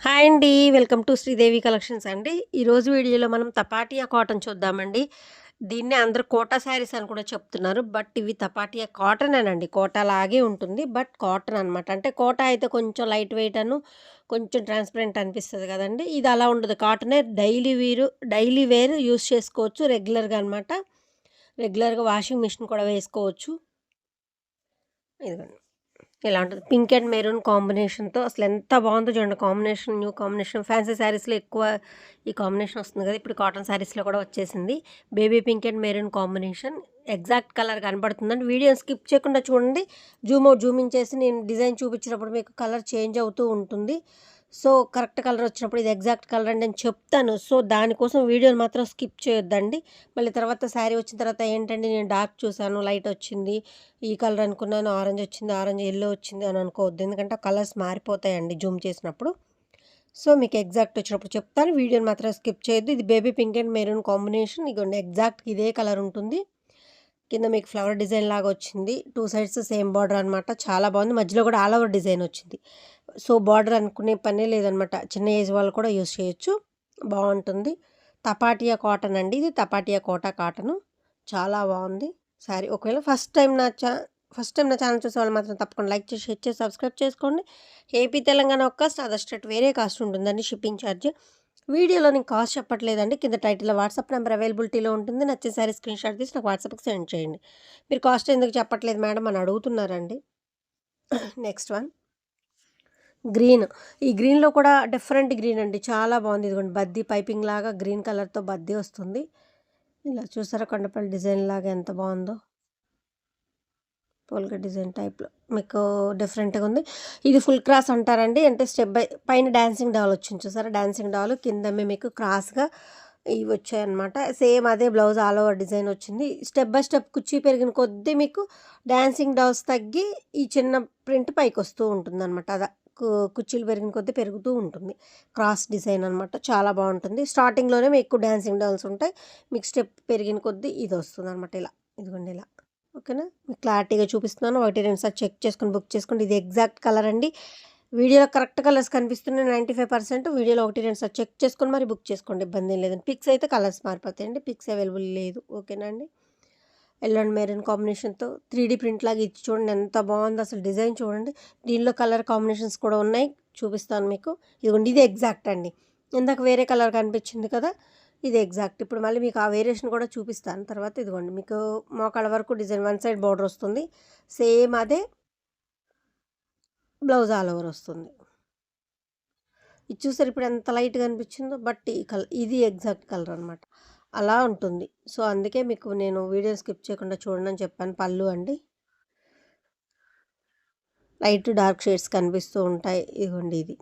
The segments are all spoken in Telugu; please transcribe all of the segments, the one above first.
హాయ్ అండి. వెల్కమ్ టు శ్రీదేవి కలెక్షన్స్ అండి. ఈరోజు వీడియోలో మనం తపాటియా కాటన్ చూద్దామండి. దీన్నే అందరూ కోటా శారీస్ అని కూడా చెప్తున్నారు. బట్ ఇవి తపాటియా కాటనేనండి. కోటా లాగే ఉంటుంది. బట్ కాటన్ అనమాట. అంటే కోటా అయితే కొంచెం లైట్ వెయిట్ కొంచెం ట్రాన్స్‌పరెంట్ అనిపిస్తది కదండీ! ఇది అలా ఉండదు. కాటనే డైలీ వేర్ యూజ్ చేసుకోవచ్చు రెగ్యులర్‌గా అనమాట. రెగ్యులర్‌గా వాషింగ్ మిషన్ కూడా వేసుకోవచ్చు. ఇదిగోండి. ఇలా ఉంటది. పింక్ అండ్ మెరూన్ కాంబినేషన్‌తో అసలెంత బావుందో చూడండి కాంబినేషన్. New combination. ఫ్యాన్సీ శారీస్‌లో ఎక్కువ ఈ కాంబినేషన్ వస్తుంది కదా! ఇప్పుడు కాటన్ శారీస్‌లో కూడా వచ్చేసింది. Baby pink and maroon combination. Exact colour కనపడుతుందండి. వీడియోని స్కిప్ చేయకుండా చూడండి. జూమ్ ఇన్ చేసి నేను డిజైన్ చూపించినప్పుడు మీకు కలర్ చేంజ్ అవుతూ ఉంటుంది. సో, కరెక్ట్ కలర్ వచ్చినప్పుడు ఇది ఎగ్జాక్ట్ కలర్ అని నేను చెప్తాను. సో, దానికోసం వీడియోని మాత్రం స్కిప్ చేయొద్దండి. మళ్ళీ తర్వాత శారీ వచ్చిన తర్వాత ఏంటండి నేను డార్క్ చూసాను, లైట్ వచ్చింది. ఈ కలర్ అనుకున్నాను ఆరెంజ్ వచ్చింది, యెల్లో వచ్చింది అని అనుకోవద్దు. ఎందుకంటే కలర్స్ మారిపోతాయండి జూమ్ చేసినప్పుడు. సో, మీకు ఎగ్జాక్ట్ వచ్చినప్పుడు చెప్తాను. వీడియోని మాత్రం స్కిప్ చేయొద్దు. ఇది baby pink and maroon combination. ఇగోండి ఎగ్జాక్ట్‌గా ఇదే కలర్ ఉంటుంది. కింద మీకు ఫ్లవర్ డిజైన్ లాగా వచ్చింది. 2 సైడ్స్ సేమ్ బార్డర్ అనమాట. చాలా బాగుంది. మధ్యలో కూడా ఆల్ ఓవర్ డిజైన్ వచ్చింది. సో, బార్డర్ అనుకునే పనే లేదనమాట. చిన్న ఏజ్ వాళ్ళు కూడా యూజ్ చేయొచ్చు. బావుంటుంది. తపాటియా కాటన్ అండి ఇది. తపాటియా కోటా కాటను. చాలా బావుంది శారీ. ఒకవేళ ఫస్ట్ టైమ్ నా ఛానల్ చూసేవాళ్ళు మాత్రం తప్పకుండా లైక్ చేసి, షేర్ చేసి, సబ్స్క్రైబ్ చేసుకోండి. ఏపీ, తెలంగాణ ఒక కాస్ట్, అదర్ స్టేట్ వేరే కాస్ట్ ఉంటుందండి షిప్పింగ్ ఛార్జ్. వీడియోలో నేను కాస్ట్ చెప్పట్లేదండి. కింద టైటిల్‌లో వాట్సాప్ నంబర్ అవైలబిలిటీలో ఉంటుంది. నచ్చిన శారీ స్క్రీన్‌షాట్ తీసి నాకు వాట్సాప్‌కి సెండ్ చేయండి. మీరు కాస్ట్ ఎందుకు చెప్పట్లేదు మేడం అని అడుగుతున్నారండి. Next one green. ఈ గ్రీన్‌లో కూడా డిఫరెంట్ గ్రీన్ అండి. చాలా బాగుంది. ఇదిగోండి బద్ది పైపింగ్ లాగా గ్రీన్ కలర్‌తో బద్ది వస్తుంది. ఇలా చూసారా కొండపల్లి డిజైన్ లాగా ఎంత బాగుందో. పోల్కా డిజైన్ టైప్‌లో మీకు డిఫరెంట్‌గా ఉంది. ఇది ఫుల్ క్రాస్ అంటారండి. అంటే స్టెప్ పైన డాన్సింగ్ డాల్ వచ్చింది చూసారా? డాన్సింగ్ డాల్ కిందేమో మీకు క్రాస్‌గా ఇవి వచ్చాయన్నమాట. సేమ్ అదే బ్లౌజ్ ఆల్ ఓవర్ డిజైన్ వచ్చింది. స్టెప్ బై స్టెప్ కుర్చీ పెరిగిన కొద్దీ మీకు డాన్సింగ్ డాల్స్ తగ్గి ఈ చిన్న ప్రింట్ పైకొస్తూ ఉంటుందన్నమాట. కు కుర్చీలు పెరిగిన కొద్దీ పెరుగుతూ ఉంటుంది. క్రాస్ డిజైన్ అనమాట. చాలా బావుంటుంది. స్టార్టింగ్‌లోనే మీకు డాన్సింగ్ డాల్స్ ఉంటాయి. మీకు స్టెప్ పెరిగిన కొద్దీ ఇదొస్తుందన్నమాట ఇలా. ఇదిగోండి ఇలా. ఓకేనా? మీకు క్లారిటీగా చూపిస్తున్నాను. 1, 2 సార్లు చెక్ చేసుకొని బుక్ చేసుకోండి. ఇది ఎగ్జాక్ట్ కలర్ అండి. వీడియోలో కరెక్ట్ కలర్స్ కనిపిస్తున్నాయి 95%. వీడియోలో 1, 2 సార్లు చెక్ చేసుకొని మరి బుక్ చేసుకోండి. ఇబ్బందేం లేదండి. పిక్స్ అయితే కలర్స్ మారిపోతాయండి. పిక్స్ అవైలబుల్ లేదు. ఓకేనా అండి? యెల్లో అండ్ మెరూన్ కాంబినేషన్‌తో 3డీ ప్రింట్ లాగా ఇచ్చి చూడండి ఎంత బావుందో అసలు డిజైన్ చూడండి. దీనిలో కలర్ కాంబినేషన్స్ కూడా ఉన్నాయి. చూపిస్తాను మీకు. ఇదిగోండి ఇది ఎగ్జాక్ట్ అండి. ఇందాక వేరే కలర్ కనిపించింది కదా! ఇది ఎగ్జాక్ట్. ఇప్పుడు మళ్ళీ మీకు ఆ వేరియేషన్ కూడా చూపిస్తాను. తర్వాత ఇదిగోండి మీకు మోకాళ్ళ వరకు డిజైన్ వన్ సైడ్ బోర్డర్ వస్తుంది. సేమ్ అదే బ్లౌజ్ ఆల్ ఓవర్ వస్తుంది. ఇది చూసారు ఇప్పుడు ఎంత లైట్‌గా అనిపించిందో. బట్ ఇది ఎగ్జాక్ట్ కలర్ అనమాట. అలా ఉంటుంది. సో, అందుకే మీకు నేను వీడియో స్కిప్ చేయకుండా చూడండి అని చెప్పాను. పళ్ళు అండి. లైట్, డార్క్ షేడ్స్ కనిపిస్తూ ఉంటాయి. ఇదిగోండి ఇది.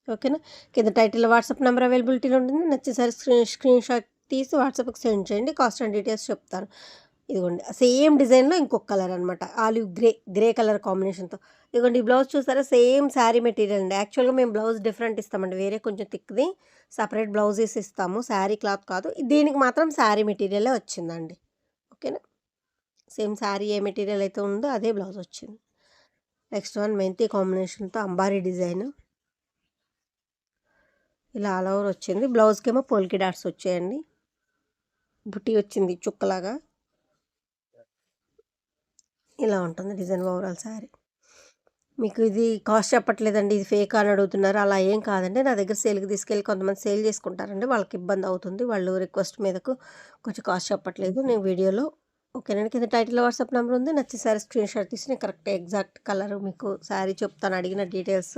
ఓకేనా? కింద టైటిల్‌లో వాట్సాప్ నంబర్ అవైలబిలిటీలో ఉంటుంది. నచ్చేసరికి స్క్రీన్‌షాట్ తీసి వాట్సాప్‌కి సెండ్ చేయండి. కాస్ట్ అండ్ డీటెయిల్స్ చెప్తాను. ఇదిగోండి సేమ్ డిజైన్‌లో ఇంకొక కలర్ అనమాట. ఆలివ్ గ్రే కలర్ కాంబినేషన్‌తో. ఇదిగోండి ఈ బ్లౌజ్ చూసారా? సేమ్ శారీ మెటీరియల్ అండి. యాక్చువల్‌గా మేము బ్లౌజ్ డిఫరెంట్ ఇస్తామండి. వేరే కొంచెం థిక్‌ది సెపరేట్ బ్లౌజెస్ ఇస్తాము. శారీ క్లాత్ కాదు. దీనికి మాత్రం శారీ మెటీరియలే వచ్చిందండి. ఓకేనా? సేమ్ శారీ ఏ మెటీరియల్ అయితే ఉందో అదే బ్లౌజ్ వచ్చింది. నెక్స్ట్ వన్ మెంతి కాంబినేషన్‌తో అంబారీ డిజైన్. ఇలా ఆల్ ఓవర్ వచ్చింది. బ్లౌజ్‌కేమో పోల్కి డాట్స్ వచ్చాయండి. బుట్టి వచ్చింది చుక్కలాగా. ఇలా ఉంటుంది డిజైన్ ఓవరాల్ శారీ. మీకు ఇది కాస్ట్ చెప్పట్లేదండి. ఇది ఫేకా అని అడుగుతున్నారు. అలా ఏం కాదండి. నా దగ్గర సేల్‌కి తీసుకెళ్ళి కొంతమంది సేల్ చేసుకుంటారండి. వాళ్ళకి ఇబ్బంది అవుతుంది. వాళ్ళు రిక్వెస్ట్ మీదకు కొంచెం కాస్ట్ చెప్పట్లేదు. నేను వీడియోలో ఓకేనండి. కింద టైటిల్‌లో వాట్సాప్ నంబర్ ఉంది. నచ్చిన శారీ స్క్రీన్‌షాట్ తీసి నేను కరెక్ట్ ఎగ్జాక్ట్ కలర్ మీకు శారీ చెప్తాను. అడిగిన డీటెయిల్స్,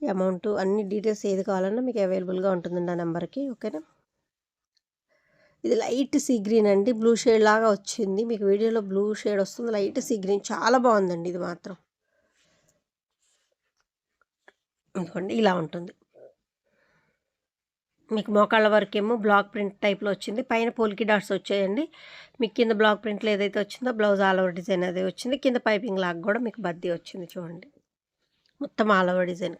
అమౌంట్ అన్ని డీటెయిల్స్ ఏది కావాలన్నా మీకు అవైలబుల్‌గా ఉంటుందండి ఆ నంబర్‌కి. ఓకేనా? ఇది లైట్ సీ గ్రీన్ అండి. బ్లూ షేడ్ లాగా వచ్చింది. మీకు వీడియోలో బ్లూ షేడ్ వస్తుంది. లైట్ సీ గ్రీన్ చాలా బావుందండి ఇది మాత్రం. ఇదిగోండి ఇలా ఉంటుంది. మీకు మోకాళ్ళ వరకేమో బ్లాక్ ప్రింట్ టైప్‌లో వచ్చింది. పైన పోల్కి డాట్స్ వచ్చాయండి. మీకు కింద బ్లాక్ ప్రింట్‌లో ఏదైతే వచ్చిందో బ్లౌజ్ ఆల్ ఓవర్ డిజైన్ అదే వచ్చింది. కింద పైపింగ్ లాగా కూడా మీకు బద్దీ వచ్చింది చూడండి. మొత్తం ఆల్ ఓవర్ డిజైన్.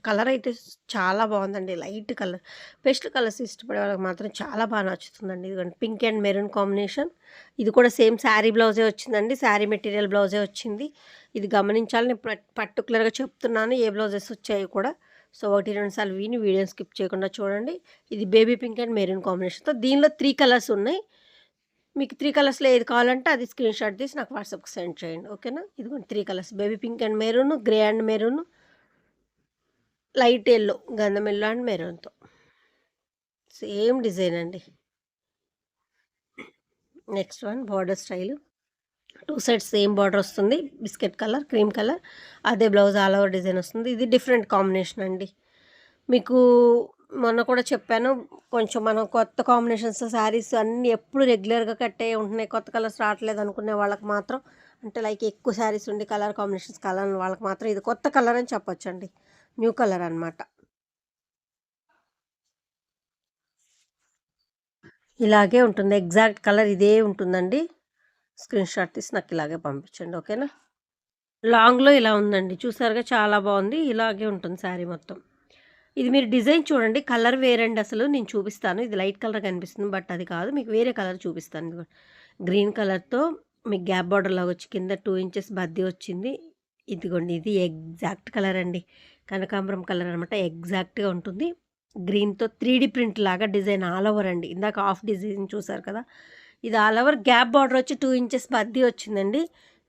కలర్ అయితే చాలా బావుందండి. Light colour. పేస్టల్ కలర్స్ ఇష్టపడే వాళ్ళకి మాత్రం చాలా బాగా నచ్చుతుందండి. ఇదిగోండి పింక్ అండ్ మెరూన్ కాంబినేషన్. ఇది కూడా సేమ్ శారీ బ్లౌజే వచ్చిందండి. శారీ మెటీరియల్ బ్లౌజే వచ్చింది. ఇది గమనించాలి. నేను పర్టిక్యులర్‌గా చెప్తున్నాను ఏ బ్లౌజెస్ వచ్చాయో కూడా. సో 1, 2 సార్లు విని వీడియోని స్కిప్ చేయకుండా చూడండి. ఇది బేబీ పింక్ అండ్ మెరూన్ కాంబినేషన్‌తో దీనిలో 3 కలర్స్ ఉన్నాయి. మీకు 3 కలర్స్‌లో ఏది కావాలంటే అది స్క్రీన్‌షాట్ తీసి నాకు వాట్సాప్‌కి సెండ్ చేయండి. ఓకేనా? ఇదిగోండి 3 colours baby pink and maroon, grey and maroon, light yellow గంధం యెల్లో అండ్ మెరూన్‌తో. సేమ్ డిజైన్ అండి. Next one border style. 2 sides same border వస్తుంది. Biscuit colour, cream colour. అదే బ్లౌజ్ ఆల్ ఓవర్ డిజైన్ వస్తుంది. ఇది డిఫరెంట్ కాంబినేషన్ అండి. మీకు మొన్న కూడా చెప్పాను. కొంచెం మనం కొత్త కాంబినేషన్స్ శారీస్ అన్నీ ఎప్పుడు రెగ్యులర్‌గా కట్టేయే ఉంటున్నాయి. కొత్త కలర్స్ రావట్లేదు అనుకునే వాళ్ళకి మాత్రం అంటే లైక్ ఎక్కువ శారీస్ ఉండి కలర్ కాంబినేషన్స్ కావాలని వాళ్ళకి మాత్రం ఇది కొత్త కలర్ అని చెప్పొచ్చండి. న్యూ కలర్ అనమాట. ఇలాగే ఉంటుంది. ఎగ్జాక్ట్ కలర్ ఇదే ఉంటుందండి. స్క్రీన్‌షాట్ తీసి నాకు ఇలాగే పంపించండి. ఓకేనా? లాంగ్‌లో ఇలా ఉందండి. చూసారుగా చాలా బావుంది. ఇలాగే ఉంటుంది శారీ మొత్తం. ఇది మీరు డిజైన్ చూడండి. కలర్ వేరండి అసలు. నేను చూపిస్తాను. ఇది లైట్ కలర్ కనిపిస్తుంది. బట్ అది కాదు. మీకు వేరే కలర్ చూపిస్తాను. ఇదిగో గ్రీన్ కలర్‌తో మీకు గ్యాప్ బార్డర్ లాగొచ్చి కింద 2 ఇంచెస్ బద్ది వచ్చింది. ఇదిగోండి ఇది ఎగ్జాక్ట్ కలర్ అండి. కనకాంబరం కలర్ అనమాట. ఎగ్జాక్ట్‌గా ఉంటుంది. గ్రీన్‌తో 3 ప్రింట్ లాగా డిజైన్ ఆల్ ఓవర్ అండి. ఇందాక హాఫ్ డిజైన్ చూసారు కదా! ఇది ఆల్ ఓవర్ గ్యాప్ బార్డర్ వచ్చి 2 ఇంచెస్ బద్ది వచ్చిందండి.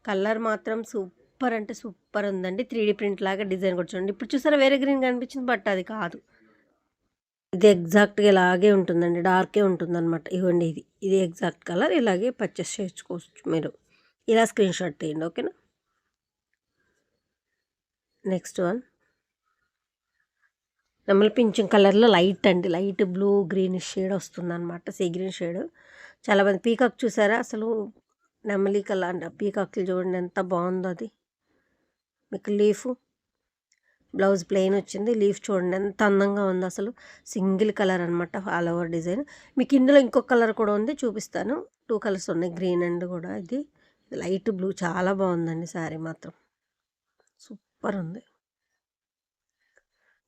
కలర్ మాత్రం సూపర్ అంటే సూపర్ ఉందండి. 3 ప్రింట్ లాగా డిజైన్ కూడా చూడండి. ఇప్పుడు చూసారా వేరే గ్రీన్ కనిపించింది. బట్ అది కాదు. ఇది ఎగ్జాక్ట్‌గా ఇలాగే ఉంటుందండి. డార్కే ఉంటుందనమాట. ఇగోండి ఇది. ఇది ఎగ్జాక్ట్ కలర్. ఇలాగే పర్చేస్ చేసుకోవచ్చు మీరు. ఇలా స్క్రీన్‌షాట్ తీయండి. ఓకేనా? నెక్స్ట్ వన్ నెమలి పింఛం కలర్‌లో లైట్ అండి. లైట్ బ్లూ గ్రీనిష్ షేడ్ వస్తుందనమాట. Sea green shade. చాలామంది పీకాక్ చూసారా? అసలు నెమలి కలర్ అంట. పీకాక్‌లు చూడండి ఎంత బావుందో అది. మీకు లీఫు బ్లౌజ్ ప్లెయిన్ వచ్చింది. లీఫ్ చూడండి ఎంత అందంగా ఉందో అసలు. సింగిల్ కలర్ అనమాట ఆల్ ఓవర్ డిజైన్. మీకు ఇందులో ఇంకొక కలర్ కూడా ఉంది చూపిస్తాను. 2 కలర్స్ ఉన్నాయి. గ్రీన్ అండ్ కూడా ఇది. లైట్ బ్లూ చాలా బాగుందండి శారీ మాత్రం. సూపర్ ఉంది.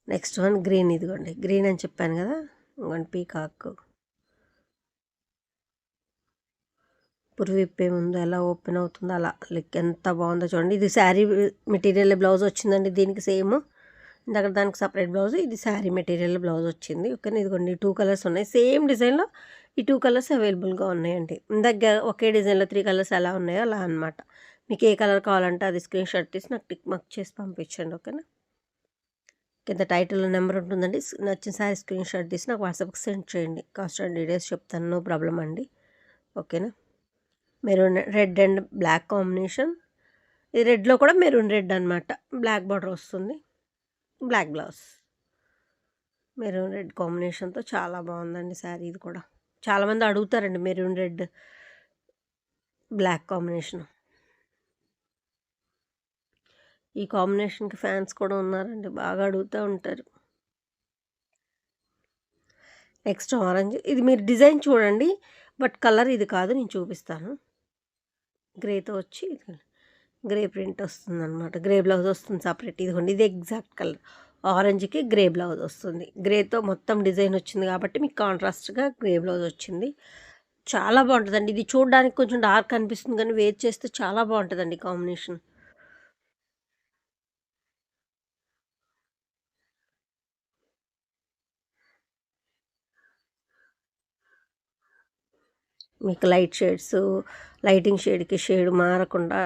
నెక్స్ట్ వన్ గ్రీన్ ఇదిగోండి. గ్రీన్ అని చెప్పాను కదా! ఇదిగోండి పీకాక్. పురివిప్పే ముందు ఎలా ఓపెన్ అవుతుందో అలా లైక్ ఎంత బాగుందో చూడండి. ఇది శారీ మెటీరియల్ బ్లౌజ్ వచ్చిందండి దీనికి సేమ్. ఇందాక దానికి సపరేట్ బ్లౌజ్. ఇది శారీ మెటీరియల్ బ్లౌజ్ వచ్చింది. ఓకేనా? ఇదిగోండి 2 కలర్స్ ఉన్నాయి. సేమ్ డిజైన్‌లో ఈ 2 కలర్స్ అవైలబుల్‌గా ఉన్నాయండి. ఇందాక ఒకే డిజైన్‌లో 3 కలర్స్ ఎలా ఉన్నాయో అలా అనమాట. మీకు ఏ కలర్ కావాలంటే అది స్క్రీన్‌షాట్ తీసి నాకు టిక్ మార్క్ చేసి పంపించండి. ఓకేనా? కింద టైటిల్‌లో నెంబర్ ఉంటుందండి. నచ్చిన శారీ స్క్రీన్‌షాట్ తీసి నాకు వాట్సాప్‌కి సెండ్ చేయండి. కాస్ట్ అండ్ డీటెయిల్స్ చెప్తాను. నో ప్రాబ్లమ్ అండి. ఓకేనా? Maroon red and black combination. ఇది రెడ్‌లో కూడా మెరూన్ రెడ్ అనమాట. బ్లాక్ బార్డర్ వస్తుంది. Black blouse. మెరూన్ రెడ్ కాంబినేషన్‌తో చాలా బాగుందండి శారీ ఇది కూడా. చాలామంది అడుగుతారండి మెరూన్ రెడ్, బ్లాక్ కాంబినేషన్. ఈ కాంబినేషన్‌కి ఫ్యాన్స్ కూడా ఉన్నారండి. బాగా అడుగుతూ ఉంటారు. Next orange. ఇది మీరు డిజైన్ చూడండి. బట్ కలర్ ఇది కాదు. నేను చూపిస్తాను. గ్రేతో వచ్చి గ్రే ప్రింట్ వస్తుందనమాట. గ్రే బ్లౌజ్ వస్తుంది సపరేట్. ఇదిగోండి ఇది ఎగ్జాక్ట్ కలర్. ఆరెంజ్‌కి గ్రే బ్లౌజ్ వస్తుంది. గ్రేతో మొత్తం డిజైన్ వచ్చింది కాబట్టి మీకు కాంట్రాస్ట్‌గా గ్రే బ్లౌజ్ వచ్చింది. చాలా బాగుంటుందండి. ఇది చూడడానికి కొంచెం డార్క్ అనిపిస్తుంది కానీ వేర్ చేస్తే చాలా బాగుంటుందండి కాంబినేషన్. మీకు లైట్ షేడ్స్ లైటింగ్ షేడ్‌కి షేడ్ మారకుండా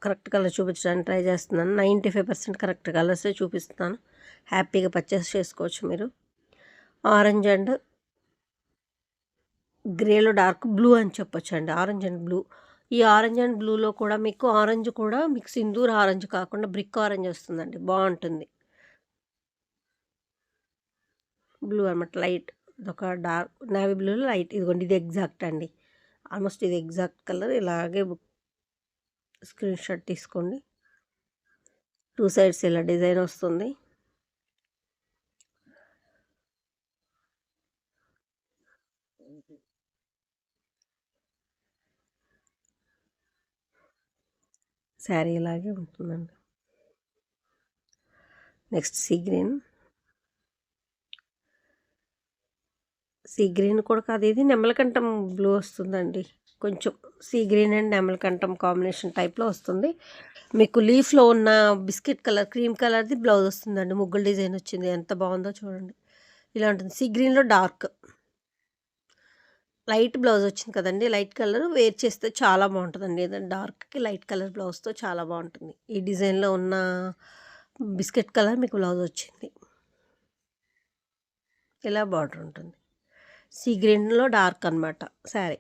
కరెక్ట్ కలర్ చూపించడానికి ట్రై చేస్తున్నాను. 95% కరెక్ట్ కలర్సే చూపిస్తున్నాను. హ్యాపీగా పర్చేస్ చేసుకోవచ్చు మీరు. ఆరెంజ్ అండ్ గ్రేలో డార్క్ బ్లూ అని చెప్పొచ్చండి. Orange and blue. ఈ ఆరెంజ్ అండ్ బ్లూలో కూడా మీకు సింధూర్ ఆరెంజ్ కాకుండా బ్రిక్ ఆరెంజ్ వస్తుందండి. బావుంటుంది. బ్లూ అనమాట లైట్. ఇదొక డార్క్ నేవీ బ్లూలో లైట్. ఇదిగోండి ఇది ఎగ్జాక్ట్ అండి. ఆల్మోస్ట్ ఇది ఎగ్జాక్ట్ కలర్. ఇలాగే స్క్రీన్‌షాట్ తీసుకోండి. 2 సైడ్స్ ఇలా డిజైన్ వస్తుంది. శారీ ఇలాగే ఉంటుందండి. Next sea green. Sea green కూడా కాదు ఇది నెమలికంఠం బ్లూ వస్తుందండి. కొంచెం సీ గ్రీన్ అండ్ నెమలికంఠం కాంబినేషన్ టైప్లో వస్తుంది. మీకు లీఫ్లో ఉన్న బిస్కెట్ కలర్ క్రీమ్ కలర్ది బ్లౌజ్ వస్తుందండి. ముగ్గులు డిజైన్ వచ్చింది, ఎంత బాగుందో చూడండి. ఇలా ఉంటుంది, సీ గ్రీన్లో డార్క్ లైట్ బ్లౌజ్ వచ్చింది కదండి. లైట్ కలర్ వేర్ చేస్తే చాలా బాగుంటుందండి. ఏదైనా డార్క్కి లైట్ కలర్ బ్లౌజ్తో చాలా బాగుంటుంది. ఈ డిజైన్లో ఉన్న బిస్కెట్ కలర్ మీకు బ్లౌజ్ వచ్చింది. ఇలా బార్డర్ ఉంటుంది, సీ గ్రీన్లో డార్క్ అనమాట శారీ.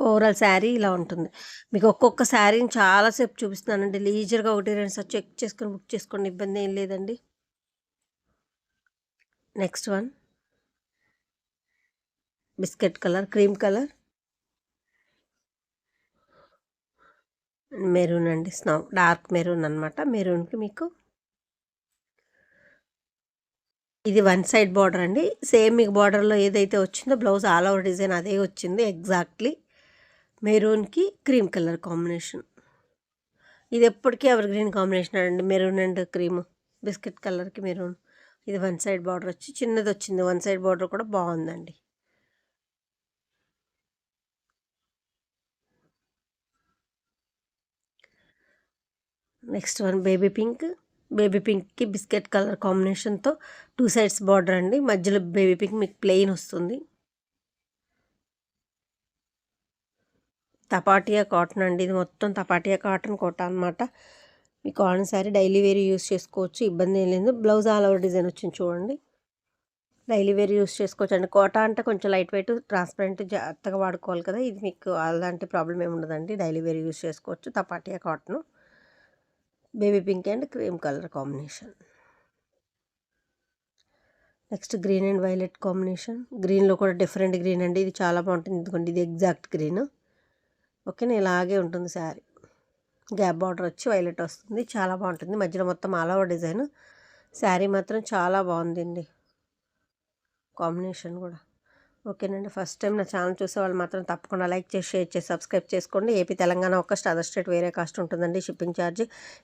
ఓవరాల్ శారీ ఇలా ఉంటుంది. మీకు ఒక్కొక్క శారీని చాలాసేపు చూపిస్తున్నానండి. లీజర్గా 1, 2 సార్లు చెక్ చేసుకొని బుక్ చేసుకోండి, ఇబ్బంది ఏం లేదండి. Next one biscuit colour, cream colour, maroon అండి. స్నో డార్క్ మెరూన్ అనమాట. మెరూన్కి మీకు ఇది వన్ సైడ్ బార్డర్ అండి. సేమ్ మీకు బార్డర్లో ఏదైతే వచ్చిందో బ్లౌజ్ ఆల్ ఓవర్ డిజైన్ అదే వచ్చింది ఎగ్జాక్ట్లీ. మెరూన్కి క్రీమ్ కలర్ కాంబినేషన్. ఇది ఎప్పటికీ ఎవర్ గ్రీన్ కాంబినేషన్ అండి, మెరూన్ అండ్ క్రీమ్. బిస్కెట్ కలర్కి మెరూన్. ఇది వన్ సైడ్ బార్డర్ వచ్చి చిన్నది వచ్చింది. వన్ సైడ్ బార్డర్ కూడా బాగుందండి. Next one baby pink. Baby పింక్కి బిస్కెట్ కలర్ కాంబినేషన్తో 2 సైడ్స్ బార్డర్ అండి. మధ్యలో బేబీ పింక్ మీకు ప్లెయిన్ వస్తుంది. తపాటియా కాటన్ అండి. ఇది మొత్తం తపాటియా కాటన్ కోట అనమాట. మీ cotton sari daily wear use చేసుకోవచ్చు, ఇబ్బంది ఏం లేదు. బ్లౌజ్ ఆల్ ఓవర్ డిజైన్ వచ్చింది చూడండి. డైలీ వేర్ యూస్ చేసుకోవచ్చు అండి. కోట అంటే కొంచెం లైట్ వెయిట్, ట్రాన్స్పరెంట్, జాగ్రత్తగా వాడుకోవాలి కదా. ఇది మీకు అలాంటి ప్రాబ్లం ఏమి ఉండదండి. డైలీ వేర్ యూస్ చేసుకోవచ్చు. తపాటియా cotton, baby pink and cream colour combination. Next green and violet combination. గ్రీన్లో కూడా డిఫరెంట్ గ్రీన్ అండి. ఇది చాలా బాగుంటుంది. ఎందుకంటే ఇది ఎగ్జాక్ట్ గ్రీన్. ఓకేనా, ఇలాగే ఉంటుంది శారీ. గ్యాప్ బార్డర్ వచ్చి వైలెట్ వస్తుంది, చాలా బాగుంటుంది. మధ్యలో మొత్తం ఆల్ ఓవర్ డిజైన్. శారీ మాత్రం చాలా బాగుందండి, కాంబినేషన్ కూడా. ఓకేనండి, ఫస్ట్ టైం నా ఛానల్ చూసే వాళ్ళు మాత్రం తప్పకుండా లైక్ చేసి, షేర్ చేసి, సబ్స్క్రైబ్ చేసుకోండి. ఏపీ తెలంగాణ ఒక అదర్ స్టేట్ వేరే కాస్ట్ ఉంటుందండి షిప్పింగ్ ఛార్జ్.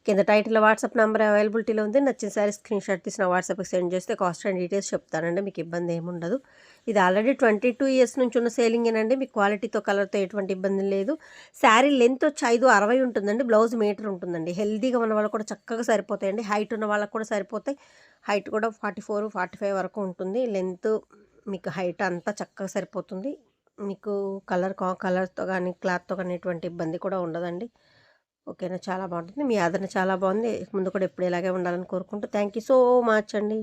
కింద టైటిల్లో వాట్సాప్ నెంబర్ అవైలబిలిటీలో ఉంది. నచ్చిన సారీ స్క్రీన్ షాట్ తీసిన వాట్సాప్కి సెండ్ చేస్తే కాస్ట్ అండ్ డీటెయిల్స్ చెప్తానండి, మీకు ఇబ్బంది ఏముండదు. ఇది ఆల్రెడీ 22 ఇయర్స్ నుంచి ఉన్న సేలింగేనండి. మీకు క్వాలిటీతో కలర్తో ఎటువంటి ఇబ్బంది లేదు. శారీ లెంత్ వచ్చి 5'60" ఉంటుందండి. బ్లౌజ్ మీటర్ ఉంటుందండి. హెల్దీగా ఉన్న వాళ్ళకు కూడా చక్కగా సరిపోతాయండి. హైట్ ఉన్న వాళ్ళకు కూడా సరిపోతాయి. హైట్ కూడా 44, 45 వరకు ఉంటుంది. లెంత్ మీకు హైట్ అంతా చక్కగా సరిపోతుంది. మీకు కలర్తో కానీ క్లాత్తో కానీ ఎటువంటి ఇబ్బంది కూడా ఉండదండి. ఓకేనా, చాలా బాగుంటుంది. మీ ఆదరణ చాలా బాగుంది. ముందు కూడా ఎప్పుడు ఇలాగే ఉండాలని కోరుకుంటూ థ్యాంక్ యూ సో మచ్ అండి.